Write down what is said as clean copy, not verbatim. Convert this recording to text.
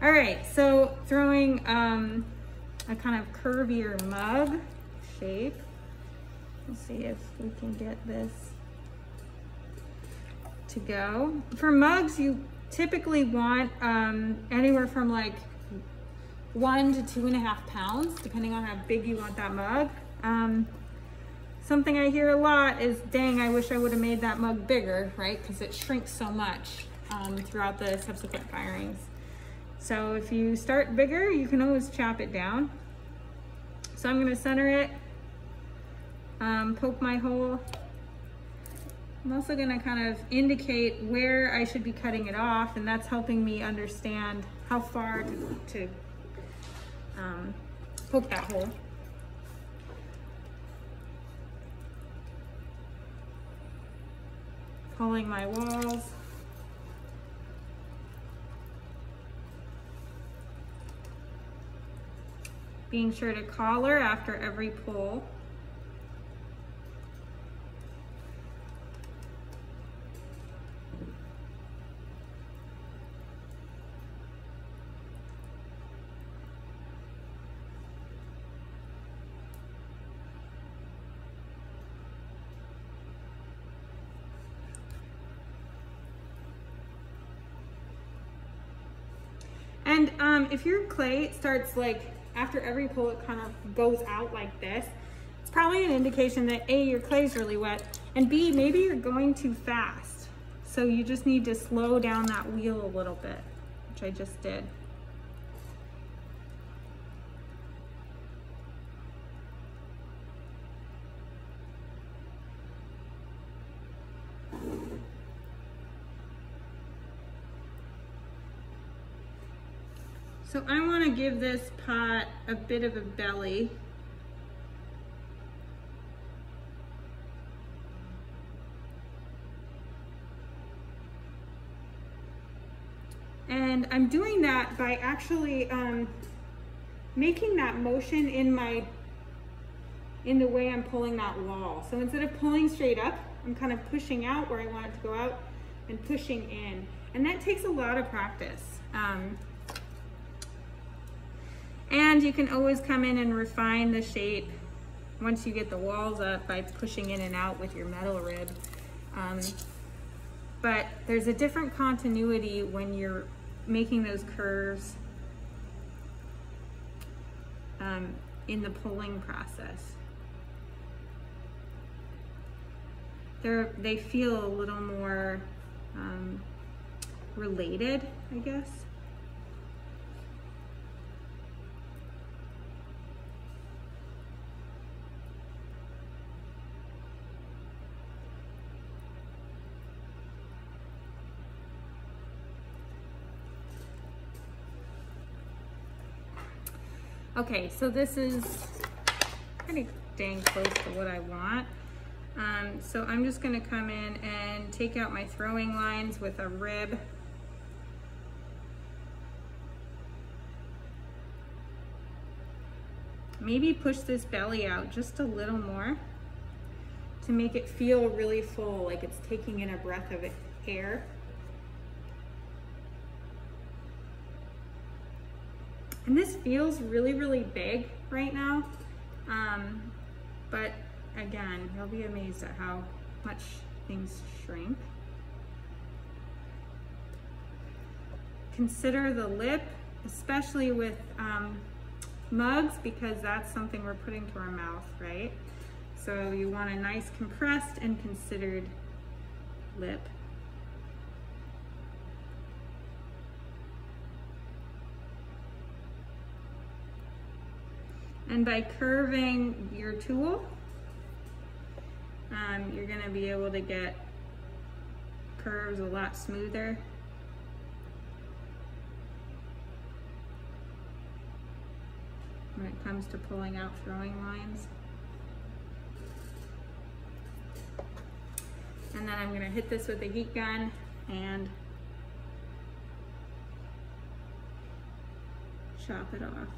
All right, so throwing a kind of curvier mug shape. Let's see if we can get this to go. For mugs, you typically want anywhere from like 1 to 2.5 pounds, depending on how big you want that mug. Something I hear a lot is, dang, I wish I would have made that mug bigger, right? Because it shrinks so much throughout the subsequent firings. So if you start bigger, you can always chop it down. So I'm gonna center it, poke my hole. I'm also gonna kind of indicate where I should be cutting it off, and that's helping me understand how far to poke that hole. Pulling my walls. Being sure to collar after every pull. And if your clay starts like, after every pull it kind of goes out like this, it's probably an indication that A, your clay is really wet, and B, maybe you're going too fast. So you just need to slow down that wheel a little bit, which I just did. So I want to give this pot a bit of a belly. And I'm doing that by actually making that motion in the way I'm pulling that wall. So instead of pulling straight up, I'm kind of pushing out where I want it to go out and pushing in. And that takes a lot of practice. And you can always come in and refine the shape once you get the walls up by pushing in and out with your metal rib. But there's a different continuity when you're making those curves in the pulling process. They feel a little more related, I guess. Okay, so this is pretty dang close to what I want. So I'm just gonna come in and take out my throwing lines with a rib. Maybe push this belly out just a little more to make it feel really full, like it's taking in a breath of air. And this feels really, really big right now. But again, you'll be amazed at how much things shrink. Consider the lip, especially with mugs, because that's something we're putting to our mouth, right? So you want a nice compressed and considered lip. And by curving your tool, you're gonna be able to get curves a lot smoother. When it comes to pulling out throwing lines. And then I'm gonna hit this with a heat gun and chop it off.